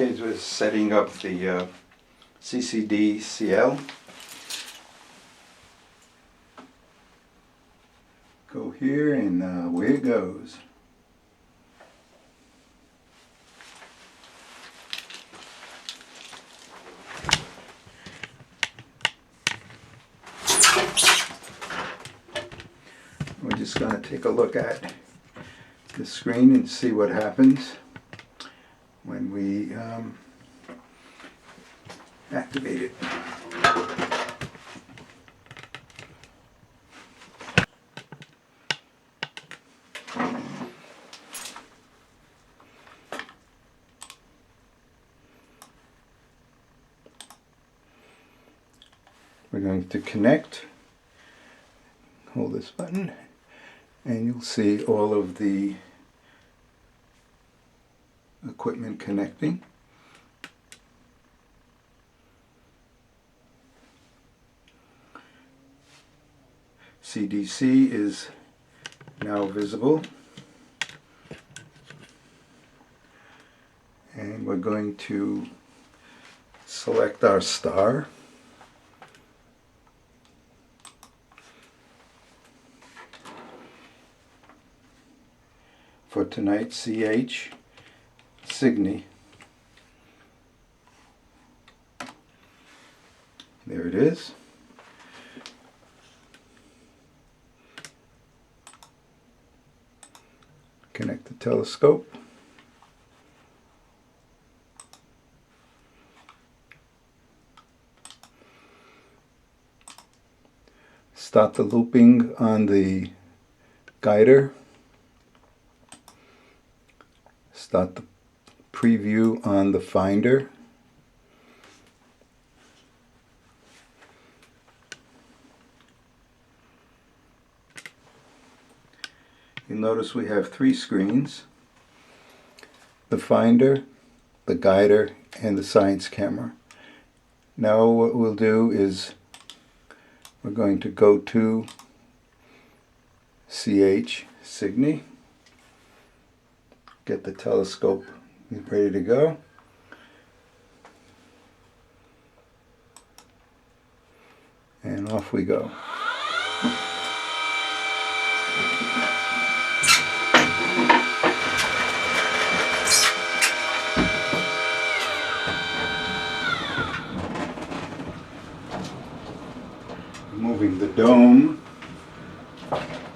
Kids was setting up the CCDCiel. Go here and away it goes. We're just going to take a look at the screen and see what happens when we activate it. We're going to connect. Hold this button and you'll see all of the equipment connecting. CDC is now visible, and we're going to select our star. For tonight, CH Cygni. There it is. Connect the telescope. Start the looping on the guider. Start the preview on the finder. You'll notice we have three screens: the finder, the guider, and the science camera. Now what we'll do is we're going to go to CH Cygni. Get the telescope ready to go. And off we go. Moving the dome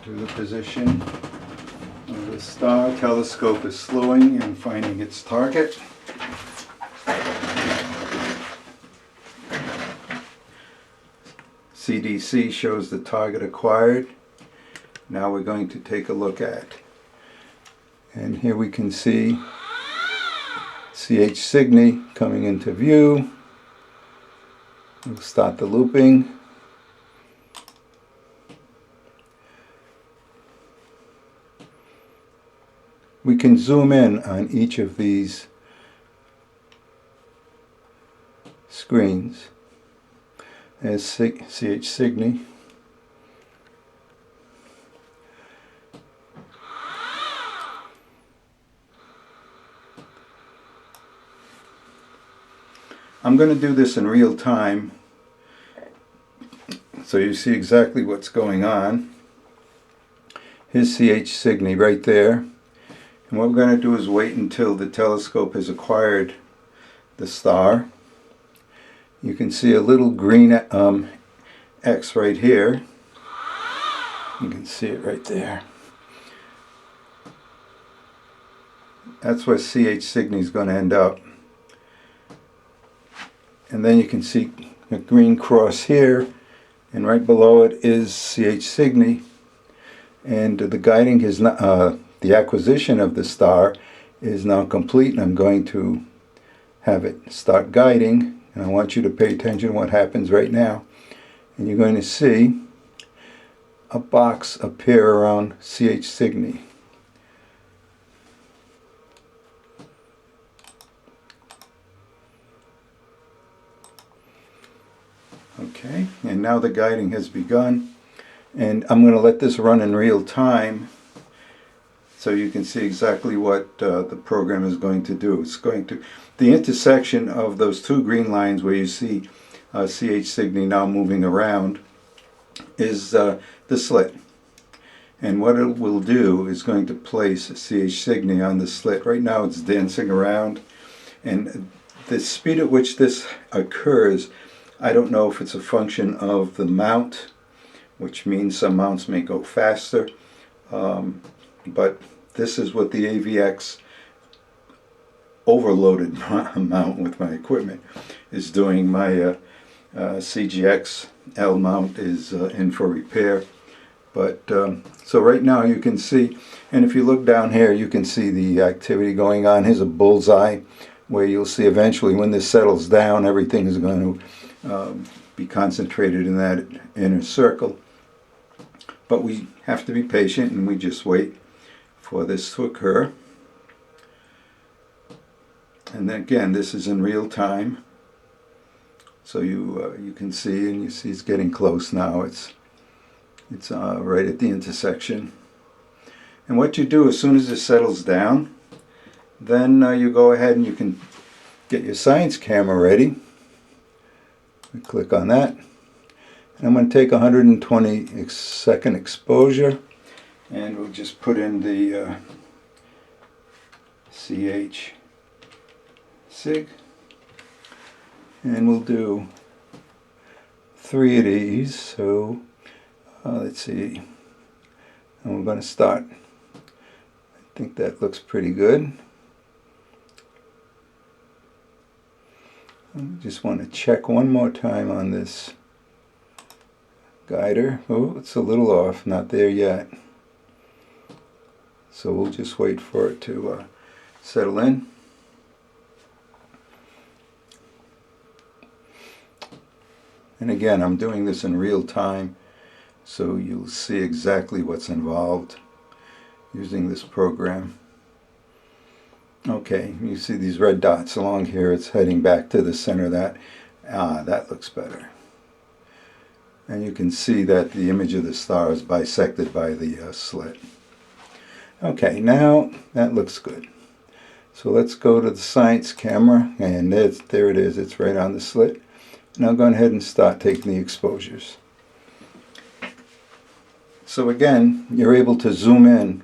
to the position of the star. Telescope is slowing and finding its target. CDC shows the target acquired. Now we're going to take a look at, and here we can see CH Cygni coming into view. We'll start the looping. We can zoom in on each of these screens. As CH Cygni. I'm going to do this in real time so you see exactly what's going on. Here's CH Cygni right there. And what we're going to do is wait until the telescope has acquired the star. You can see a little green X right here. You can see it right there. That's where CH Cygni is going to end up. And then you can see a green cross here, and right below it is CH Cygni. And the guiding is not, the acquisition of the star is now complete, and I'm going to have it start guiding. And I want you to pay attention to what happens right now. And you're going to see a box appear around CH Cygni. Okay, and now the guiding has begun. And I'm going to let this run in real time so you can see exactly what the program is going to do. It's going to, the intersection of those two green lines where you see CH Cygni now moving around is the slit. And what it will do is going to place CH Cygni on the slit. Right now it's dancing around, and the speed at which this occurs, I don't know if it's a function of the mount, which means some mounts may go faster, but this is what the AVX overloaded mount with my equipment is doing. My CCDCiel mount is in for repair. But so right now you can see, and if you look down here, you can see the activity going on. Here's a bullseye where you'll see eventually when this settles down, everything is going to be concentrated in that inner circle. But we have to be patient, and we just wait for this to occur. And then again, this is in real time, so you can see, and you see it's getting close now. It's right at the intersection. And what you do as soon as it settles down, then you go ahead and you can get your science camera ready. Click on that. And I'm going to take 120-second exposure, and we'll just put in the CH Sig, and we'll do 3 of these. So let's see, and we're going to start. I think that looks pretty good. I just want to check one more time on this guider. Oh, it's a little off, not there yet. So we'll just wait for it to settle in. And again, I'm doing this in real time, so you'll see exactly what's involved using this program. Okay, you see these red dots along here. It's heading back to the center of that. That looks better. And you can see that the image of the star is bisected by the slit. Okay, now that looks good. So let's go to the science camera, and there it is. It's right on the slit. Now go ahead and start taking the exposures. So again, you're able to zoom in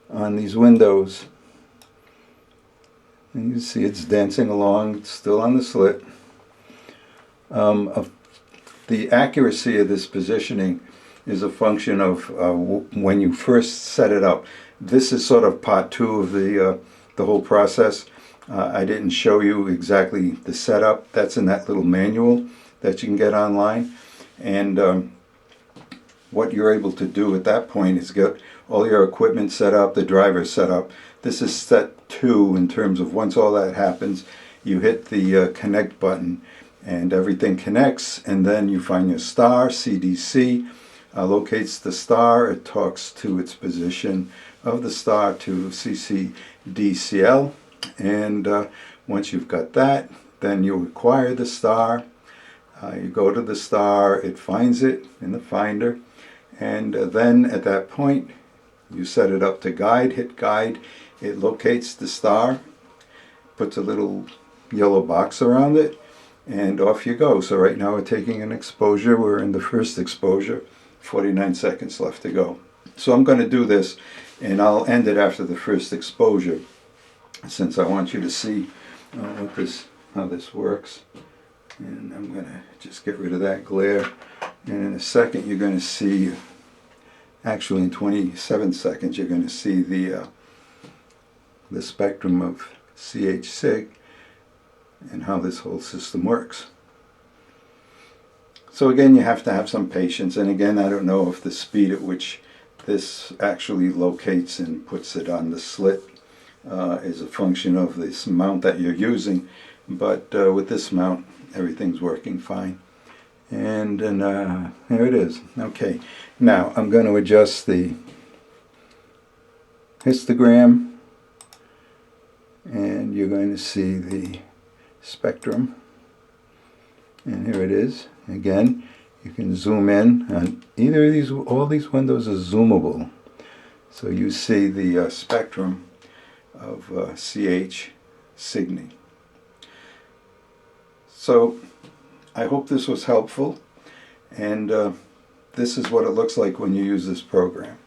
on these windows. And you see it's dancing along, it's still on the slit. The accuracy of this positioning is a function of when you first set it up. This is sort of part 2 of the whole process. I didn't show you exactly the setup. That's in that little manual that you can get online. And what you're able to do at that point is get all your equipment set up, the driver set up. This is step 2 in terms of once all that happens, you hit the connect button and everything connects, and then you find your star. CDC locates the star. It talks to its position of the star to CCDCiel, and once you've got that, then you acquire the star. You go to the star, it finds it in the finder, and then at that point you set it up to guide, hit guide, it locates the star, puts a little yellow box around it, and off you go. So right now we're taking an exposure. We're in the first exposure, 49 seconds left to go. So I'm going to do this, and I'll end it after the first exposure, since I want you to see how this works. And I'm going to just get rid of that glare, and in a second you're going to see, actually in 27 seconds you're going to see the spectrum of CH Sig and how this whole system works. So again, you have to have some patience, and again, I don't know if the speed at which this actually locates and puts it on the slit is a function of this mount that you're using, but with this mount everything's working fine. And there it is. Okay, now I'm going to adjust the histogram, and you're going to see the spectrum, and here it is. Again, you can zoom in on either of these. All these windows are zoomable, So you see the spectrum of CH Cygni. So I hope this was helpful, and this is what it looks like when you use this program.